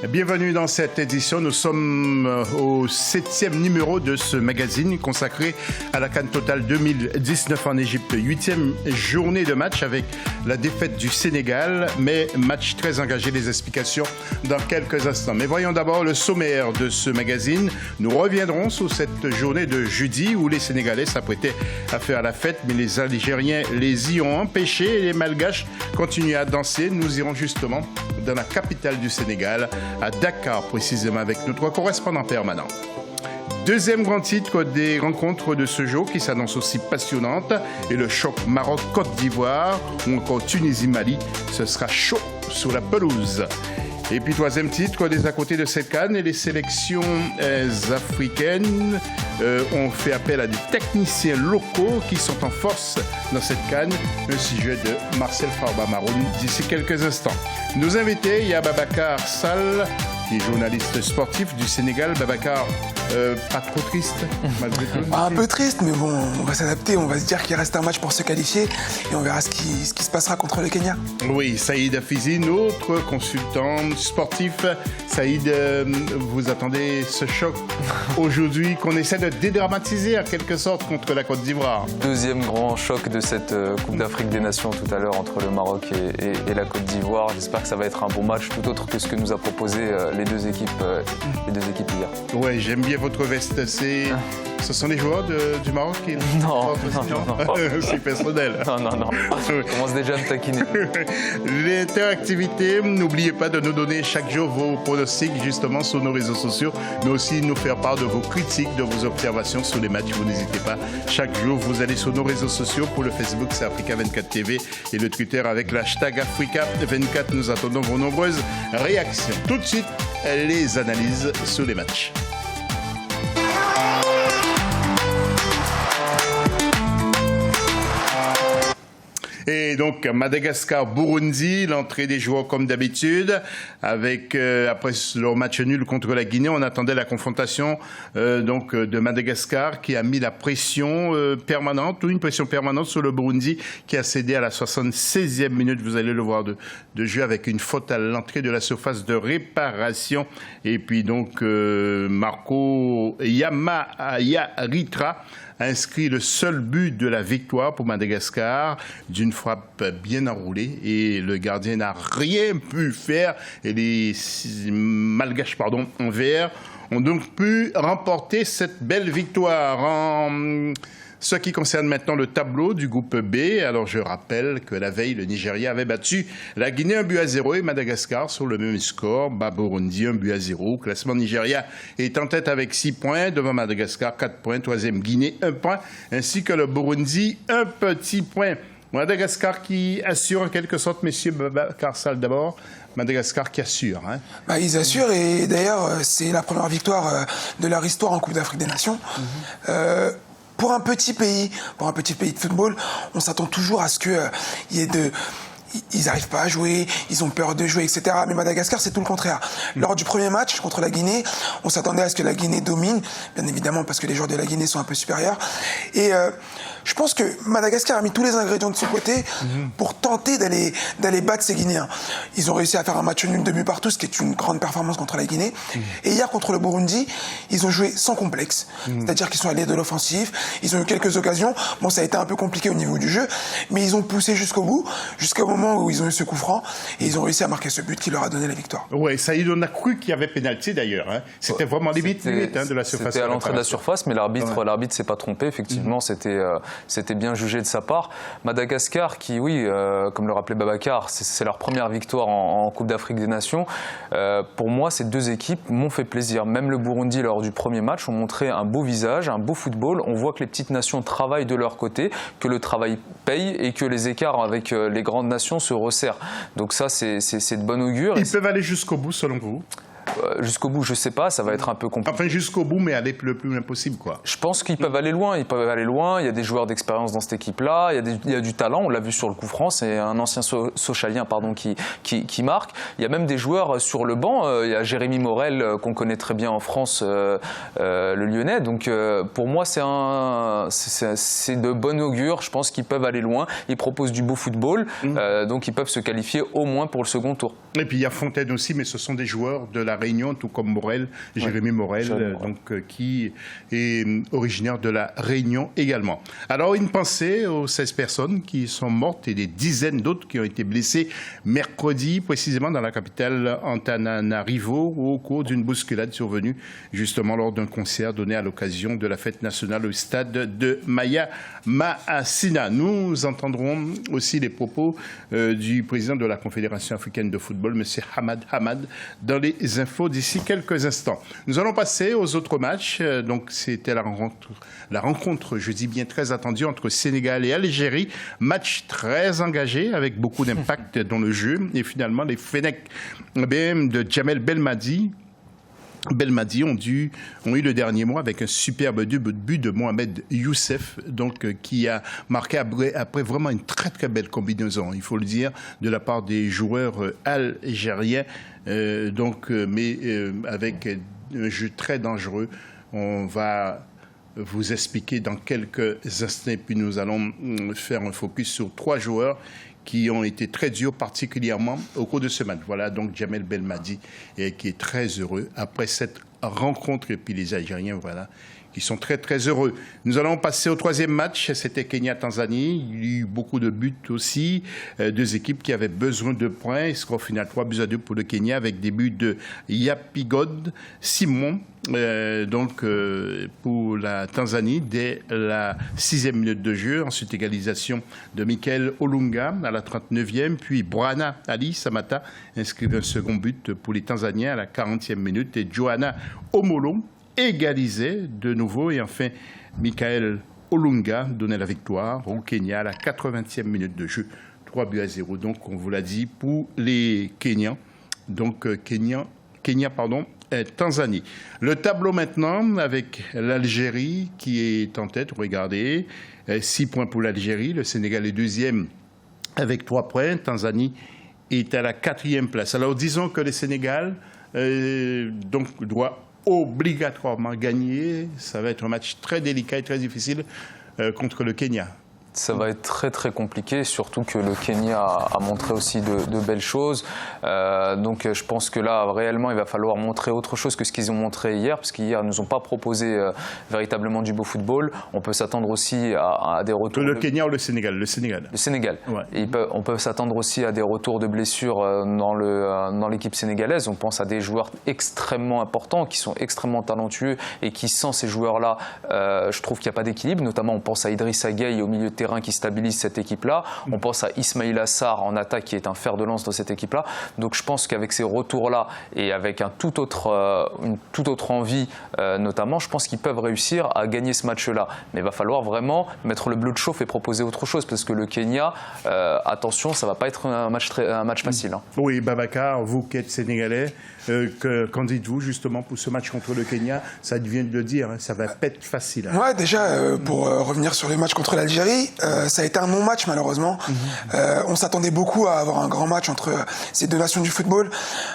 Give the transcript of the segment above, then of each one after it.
Bienvenue dans cette édition. Nous sommes au 7e numéro de ce magazine consacré à la CAN Total 2019 en Égypte. 8e journée de match avec la défaite du Sénégal, mais match très engagé. Les explications dans quelques instants. Mais voyons d'abord le sommaire de ce magazine. Nous reviendrons sur cette journée de jeudi où les Sénégalais s'apprêtaient à faire la fête, mais les Algériens les y ont empêchés et les Malgaches continuent à danser. Nous irons justement dans la capitale du Sénégal, à Dakar précisément, avec notre correspondant permanent. Deuxième grand titre des rencontres de ce jour qui s'annonce aussi passionnante et le choc Maroc-Côte d'Ivoire ou encore Tunisie-Mali, ce sera chaud sur la pelouse. Et puis troisième titre des à côté de cette CAN et les sélections africaines ont fait appel à des techniciens locaux qui sont en force dans cette CAN. Un sujet de Marcel Farba-Maroun d'ici quelques instants. Nos invités, il y a Babacar Sall, qui est journaliste sportif du Sénégal. Babacar, pas trop triste malgré tout? Un peu triste, mais bon, on va s'adapter. On va se dire qu'il reste un match pour se qualifier et on verra ce qui se passera contre le Kenya. Oui, Saïd Afizi, notre consultant sportif. Saïd, vous attendez ce choc aujourd'hui qu'on essaie de dédramatiser en quelque sorte contre la Côte d'Ivoire. Deuxième grand choc de cette Coupe d'Afrique des Nations tout à l'heure entre le Maroc et la Côte d'Ivoire. J'espère que ça va être un bon match tout autre que ce que nous a proposé les deux équipes hier. Oui, j'aime bien votre veste. Ce sont les joueurs du Maroc qui... Non. C'est personnel. Non. Je commence déjà à me taquiner. L'interactivité, n'oubliez pas de nous donner chaque jour vos pronostics justement sur nos réseaux sociaux, mais aussi nous faire part de vos critiques, de vos observations sur les matchs. Vous n'hésitez pas. Chaque jour, vous allez sur nos réseaux sociaux. Pour le Facebook, c'est Africa24 TV et le Twitter avec l'hashtag Africa24. Nous attendons vos nombreuses réactions. Tout de suite, les analyses sur les matchs. Et donc, Madagascar-Burundi, l'entrée des joueurs comme d'habitude, avec après leur match nul contre la Guinée, on attendait la confrontation de Madagascar qui a mis la pression permanente, ou une pression permanente sur le Burundi qui a cédé à la 76e minute, vous allez le voir, de jeu avec une faute à l'entrée de la surface de réparation. Et puis donc, Marco Yamaritra a inscrit le seul but de la victoire pour Madagascar d'une frappe bien enroulée et le gardien n'a rien pu faire et les Malgaches en vert ont donc pu remporter cette belle victoire. En ce qui concerne maintenant le tableau du groupe B, alors je rappelle que la veille, le Nigeria avait battu la Guinée 1-0 et Madagascar sur le même score. Burundi 1-0. Classement Nigeria est en tête avec 6 points, devant Madagascar 4 points, troisième Guinée 1 point, ainsi que le Burundi 1 petit point. Madagascar qui assure en quelque sorte, messieurs Babacar Sall d'abord, Madagascar qui assure. Ils assurent et d'ailleurs c'est la première victoire de leur histoire en Coupe d'Afrique des Nations. Pour un petit pays de football, on s'attend toujours à ce qu'il y ait ils n'arrivent pas à jouer, ils ont peur de jouer, etc. Mais Madagascar, c'est tout le contraire. Lors du premier match contre la Guinée, on s'attendait à ce que la Guinée domine, bien évidemment parce que les joueurs de la Guinée sont un peu supérieurs. Et je pense que Madagascar a mis tous les ingrédients de son côté pour tenter d'aller battre ces Guinéens. Ils ont réussi à faire un match nul de but partout, ce qui est une grande performance contre la Guinée. Et hier, contre le Burundi, ils ont joué sans complexe. C'est-à-dire qu'ils sont allés de l'offensif, ils ont eu quelques occasions. Bon, ça a été un peu compliqué au niveau du jeu, mais ils ont poussé jusqu'au bout, jusqu'au moment où ils ont eu ce coup franc, et ils ont réussi à marquer ce but qui leur a donné la victoire. Oui, Saïd, on a cru qu'il y avait pénalty d'ailleurs. C'était vraiment limite de la surface. C'était à l'entrée de la surface, mais l'arbitre s'est pas trompé. Effectivement, c'était bien jugé de sa part. Madagascar, qui, comme le rappelait Babacar, c'est leur première victoire en Coupe d'Afrique des Nations. Pour moi, ces deux équipes m'ont fait plaisir. Même le Burundi, lors du premier match, ont montré un beau visage, un beau football. On voit que les petites nations travaillent de leur côté, que le travail paye et que les écarts avec les grandes nations se resserrent. Donc ça, c'est de bon augure. Ils peuvent aller jusqu'au bout, selon vous? Jusqu'au bout, je sais pas, ça va être un peu compliqué. Enfin, jusqu'au bout, mais aller le plus loin possible, quoi. Je pense qu'ils peuvent aller loin, il y a des joueurs d'expérience dans cette équipe-là, il y a du talent, on l'a vu sur le coup franc, c'est un ancien Sochalien qui marque. Il y a même des joueurs sur le banc, il y a Jérémy Morel qu'on connaît très bien en France, le Lyonnais, donc pour moi c'est de bon augure, je pense qu'ils peuvent aller loin, ils proposent du beau football, donc ils peuvent se qualifier au moins pour le second tour. Et puis il y a Fontaine aussi, mais ce sont des joueurs de la Réunion, tout comme Morel, Jérémy Morel, qui est originaire de la Réunion également. Alors une pensée aux 16 personnes qui sont mortes et des dizaines d'autres qui ont été blessées mercredi, précisément dans la capitale Antananarivo, au cours d'une bousculade survenue justement lors d'un concert donné à l'occasion de la fête nationale au stade de Maya Masina. Nous entendrons aussi les propos du président de la Confédération africaine de football, M. Hamad Hamad, dans les infos d'ici quelques instants. Nous allons passer aux autres matchs. Donc, c'était la rencontre, je dis bien très attendue, entre Sénégal et Algérie. Match très engagé, avec beaucoup d'impact dans le jeu. Et finalement, les Fennecs de Djamel Belmadi ont eu le dernier mot avec un superbe but de Mohamed Youssef, donc, qui a marqué après vraiment une très très belle combinaison, il faut le dire, de la part des joueurs algériens, mais avec un jeu très dangereux. On va vous expliquer dans quelques instants, puis nous allons faire un focus sur 3 joueurs qui ont été très durs, particulièrement au cours de ce match. Voilà donc Djamel Belmadi, qui est très heureux après cette rencontre. Et puis les Algériens, voilà, qui sont très très heureux. Nous allons passer au 3e match, c'était Kenya-Tanzanie. Il y a eu beaucoup de buts aussi, 2 équipes qui avaient besoin de points. Score final 3-2 pour le Kenya, avec des buts de Yapigod Simon, pour la Tanzanie, dès la 6e minute de jeu. Ensuite, égalisation de Michael Olunga à la 39e, puis Bwana Ali Samata inscrivait un second but pour les Tanzaniens à la 40e minute, et Johanna Omolo égalisait de nouveau, et enfin Michael Olunga donnait la victoire au Kenya à la 80e minute de jeu, 3-0. Donc on vous l'a dit, pour les Kenyans, donc Tanzanie. Le tableau maintenant, avec l'Algérie qui est en tête, regardez, 6 points pour l'Algérie, le Sénégal est 2e avec 3 points, Tanzanie est à la 4e place. Alors disons que le Sénégal doit obligatoirement gagner. Ça va être un match très délicat et très difficile contre le Kenya. Ça va être très très compliqué, surtout que le Kenya a montré aussi de belles choses. Donc je pense que là, réellement, il va falloir montrer autre chose que ce qu'ils ont montré hier, parce qu'hier, ils ne nous ont pas proposé véritablement du beau football. On peut s'attendre aussi à des retours... Le Kenya ou le Sénégal? Le Sénégal. Le Sénégal. Ouais. Et on peut s'attendre aussi à des retours de blessures dans l'équipe sénégalaise. On pense à des joueurs extrêmement importants, qui sont extrêmement talentueux, et qui, sans ces joueurs-là, je trouve qu'il n'y a pas d'équilibre. Notamment, on pense à Idrissa Gueye au milieu de terrain qui stabilise cette équipe-là. On pense à Ismaïla Sarr en attaque qui est un fer de lance dans cette équipe-là. Donc je pense qu'avec ces retours-là et avec une toute autre envie notamment, je pense qu'ils peuvent réussir à gagner ce match-là. Mais il va falloir vraiment mettre le bleu de chauffe et proposer autre chose, parce que le Kenya, attention, ça ne va pas être un match facile. Hein. Oui, Babacar, vous qui êtes sénégalais, qu'en dites-vous justement pour ce match contre le Kenya? Ça vient de le dire, hein, ça va pas être facile. Hein. Ouais, déjà, pour revenir sur le match contre l'Algérie, ça a été un non-match malheureusement. On s'attendait beaucoup à avoir un grand match entre ces 2 nations du football.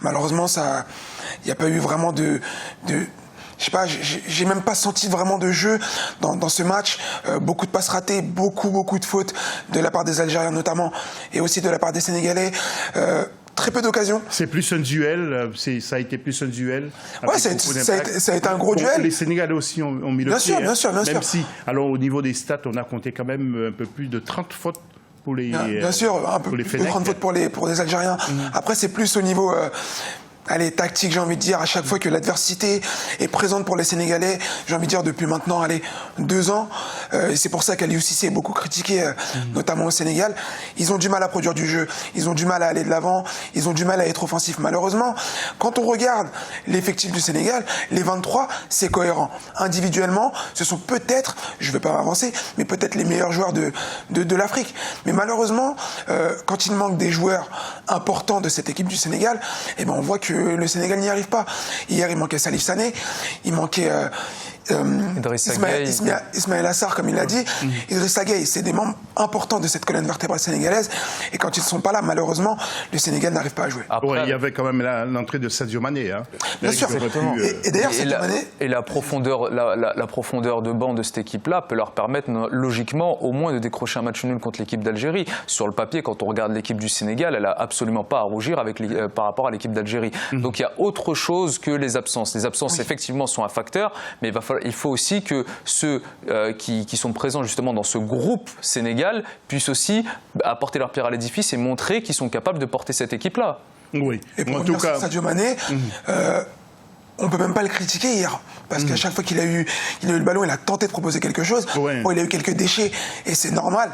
Malheureusement, il n'y a pas eu vraiment je sais pas, j'ai même pas senti vraiment de jeu dans ce match. Beaucoup de passes ratées, beaucoup de fautes de la part des Algériens notamment, et aussi de la part des Sénégalais. Très peu d'occasions. C'est plus un duel, ça a été plus un duel. Ouais, ça a été un gros duel. Les Sénégalais aussi ont mis le pied. Bien sûr. Même si, alors au niveau des stats, on a compté quand même un peu plus de 30 fautes pour les Fennecs. Bien sûr, un peu plus de 30 fautes pour les Algériens. Après, c'est plus au niveau... tactique, j'ai envie de dire, à chaque fois que l'adversité est présente pour les Sénégalais, j'ai envie de dire depuis maintenant 2 ans, et c'est pour ça qu'Aliou Cissé est beaucoup critiqué, notamment au Sénégal, ils ont du mal à produire du jeu, ils ont du mal à aller de l'avant, ils ont du mal à être offensifs. Malheureusement, quand on regarde l'effectif du Sénégal, les 23, c'est cohérent. Individuellement, ce sont peut-être, je ne vais pas m'avancer, mais peut-être les meilleurs joueurs de l'Afrique. Mais malheureusement, quand il manque des joueurs importants de cette équipe du Sénégal, on voit que le Sénégal n'y arrive pas. Hier, il manquait Salif Sané, il manquait Ismaël Assar, comme il l'a dit. Idrissa Gueye, c'est des membres importants de cette colonne vertébrale sénégalaise. Et quand ils ne sont pas là, malheureusement, le Sénégal n'arrive pas à jouer. Après, il y avait quand même l'entrée de Sadio Mané. Hein. Bien sûr. Et d'ailleurs, Sadio Mané... Et la profondeur de banc de cette équipe-là peut leur permettre, logiquement, au moins de décrocher un match nul contre l'équipe d'Algérie. Sur le papier, quand on regarde l'équipe du Sénégal, elle n'a absolument pas à rougir par rapport à l'équipe d'Algérie. Donc il y a autre chose que les absences. Les absences, effectivement, sont un facteur, mais il faut aussi que ceux qui sont présents justement dans ce groupe Sénégal puissent aussi apporter leur pierre à l'édifice et montrer qu'ils sont capables de porter cette équipe-là. Oui. Et pour revenir sur Sadio Mané, on ne peut même pas le critiquer hier. Parce qu'à chaque fois qu'il a eu le ballon, il a tenté de proposer quelque chose. Ouais. Bon, il a eu quelques déchets et c'est normal.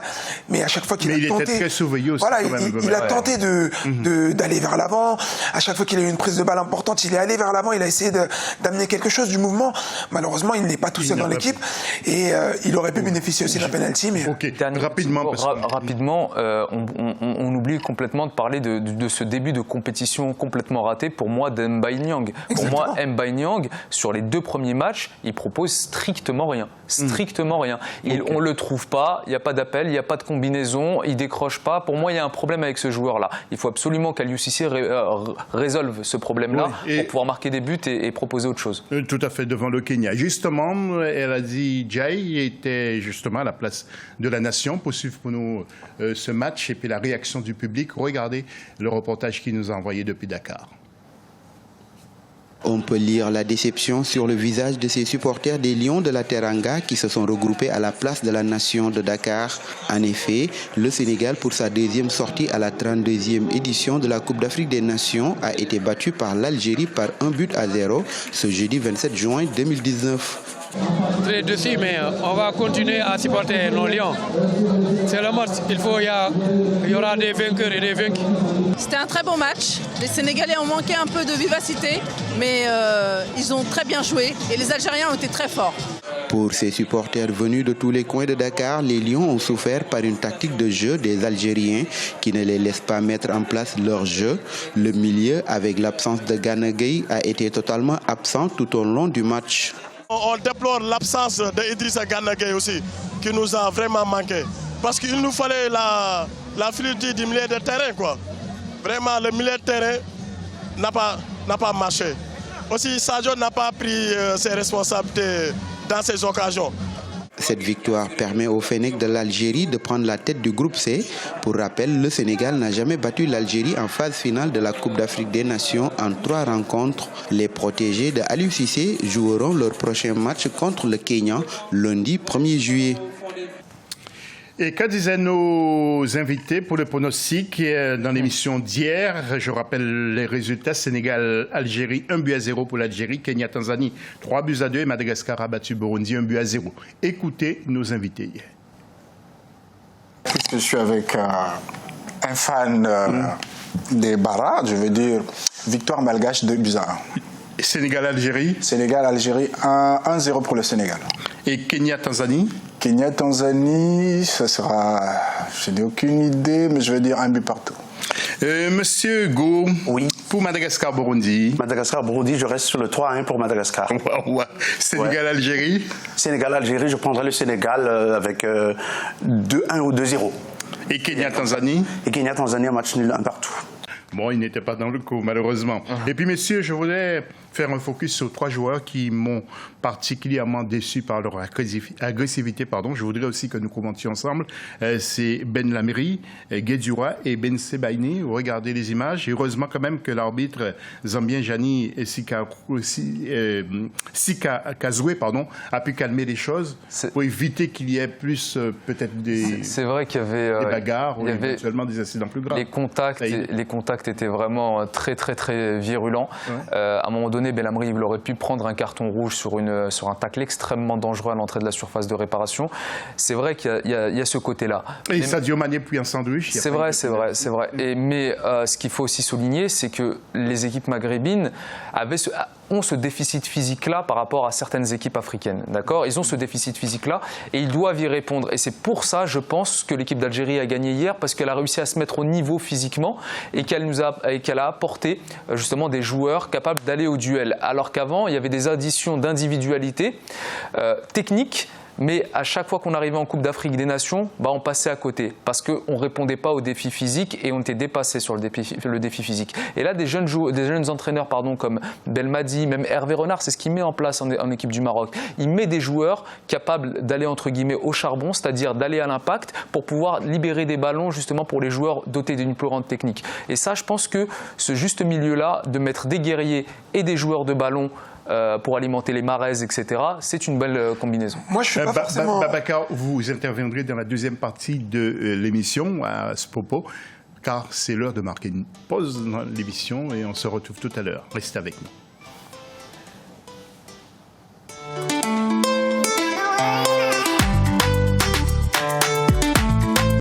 Mais à chaque fois qu'il a tenté... il était très surveillé aussi. Voilà, quand même, il a tenté d'aller vers l'avant. À chaque fois qu'il a eu une prise de balle importante, il est allé vers l'avant. Il a essayé d'amener quelque chose du mouvement. Malheureusement, il n'est pas tout seul dans l'équipe. Et il aurait pu bénéficier aussi d'un penalty. Mais... Ok, rapidement. On oublie complètement de parler de ce début de compétition complètement raté pour moi d'Mbaye Niang. Pour moi, Mbaye Niang, sur les 2 premiers matchs, il propose strictement rien. Strictement rien. On le trouve pas, il n'y a pas d'appel, il n'y a pas de combinaison, il décroche pas. Pour moi, il y a un problème avec ce joueur-là. Il faut absolument qu'Aliou Cissé résolve ce problème-là pour pouvoir marquer des buts et proposer autre chose. Tout à fait, devant le Kenya. Justement, El Hadji Djaï était justement à la place de la nation pour suivre pour nous ce match et puis la réaction du public. Regardez le reportage qu'il nous a envoyé depuis Dakar. On peut lire la déception sur le visage de ces supporters des Lions de la Teranga qui se sont regroupés à la place de la nation de Dakar. En effet, le Sénégal, pour sa 2e sortie à la 32e édition de la Coupe d'Afrique des Nations, a été battu par l'Algérie par 1-0 ce jeudi 27 juin 2019. Très déçu, mais on va continuer à supporter nos Lions. C'est le match, il y aura des vainqueurs et des vaincus. C'était un très bon match. Les Sénégalais ont manqué un peu de vivacité, mais ils ont très bien joué et les Algériens ont été très forts. Pour ces supporters venus de tous les coins de Dakar, les Lions ont souffert par une tactique de jeu des Algériens qui ne les laisse pas mettre en place leur jeu. Le milieu, avec l'absence de Gana Gueye, a été totalement absent tout au long du match. On déplore l'absence d'Idrissa Gana Gueye aussi, qui nous a vraiment manqué. Parce qu'il nous fallait la fluidité du milieu de terrain, quoi. Vraiment, le milieu de terrain n'a pas marché. Aussi, Sadio n'a pas pris ses responsabilités dans ces occasions. Cette victoire permet au Fennec de l'Algérie de prendre la tête du groupe C. Pour rappel, le Sénégal n'a jamais battu l'Algérie en phase finale de la Coupe d'Afrique des Nations en 3 rencontres. Les protégés de Aliou Cissé joueront leur prochain match contre le Kenya lundi 1er juillet. Et que disaient nos invités pour le pronostic dans l'émission d'hier? Je rappelle les résultats. Sénégal-Algérie, 1-0 pour l'Algérie. Kenya-Tanzanie, 3-2 et Madagascar a battu Burundi, 1-0. Écoutez nos invités hier. Puisque je suis avec un fan des Bara, je veux dire victoire malgache 2-1. Sénégal-Algérie? Sénégal-Algérie, 1-0 pour le Sénégal. Et Kenya-Tanzanie? Kenya-Tanzanie, ça sera... Je n'ai aucune idée, mais je vais dire 1 but partout. Monsieur Go, oui. Pour Madagascar-Burundi. Madagascar-Burundi, je reste sur le 3-1 pour Madagascar. Sénégal-Algérie. Sénégal-Algérie, je prendrai le Sénégal avec 2-1 ou 2-0. Et Kenya-Tanzanie? Et Kenya-Tanzanie, un match nul, 1 partout. Bon, il n'était pas dans le coup, malheureusement. Et puis, messieurs, je voulais faire un focus sur 3 joueurs qui m'ont particulièrement déçu par leur agressivité. Je voudrais aussi que nous commentions ensemble. C'est Ben Lamiri, Guedjura et Ben Sebaini. Regardez les images. Et heureusement quand même que l'arbitre Zambien Jani et Sika Kazoué a pu calmer les choses pour éviter qu'il y ait plus peut-être des bagarres ou éventuellement des incidents plus graves. Les contacts étaient vraiment très virulents. Ouais. À un moment donné, donné, Belhamri il aurait pu prendre un carton rouge sur un tacle extrêmement dangereux à l'entrée de la surface de réparation. C'est vrai qu'il y a ce côté-là. Et Sadio Mané puis un sandwich. C'est vrai. Mais ce qu'il faut aussi souligner, c'est que les équipes maghrébines ont ce déficit physique-là par rapport à certaines équipes africaines. D'accord ? Ils ont ce déficit physique-là et ils doivent y répondre. Et c'est pour ça, je pense, que l'équipe d'Algérie a gagné hier, parce qu'elle a réussi à se mettre au niveau physiquement et qu'elle a apporté justement des joueurs capables d'aller au duel. Alors qu'avant, il y avait des additions d'individualité techniques. Mais à chaque fois qu'on arrivait en Coupe d'Afrique des Nations, on passait à côté parce qu'on ne répondait pas au défi physique et on était dépassé sur le défi physique. Et là, des jeunes entraîneurs comme Belmadi, même Hervé Renard, c'est ce qu'il met en place en équipe du Maroc. Il met des joueurs capables d'aller entre guillemets au charbon, c'est-à-dire d'aller à l'impact pour pouvoir libérer des ballons justement pour les joueurs dotés d'une plus grande technique. Et ça, je pense que ce juste milieu-là, de mettre des guerriers et des joueurs de ballon pour alimenter les Mahrez, etc. C'est une belle combinaison. Moi, je suis pas forcément... Babacar, vous interviendrez dans la deuxième partie de l'émission à ce propos, car c'est l'heure de marquer une pause dans l'émission et on se retrouve tout à l'heure. Restez avec nous.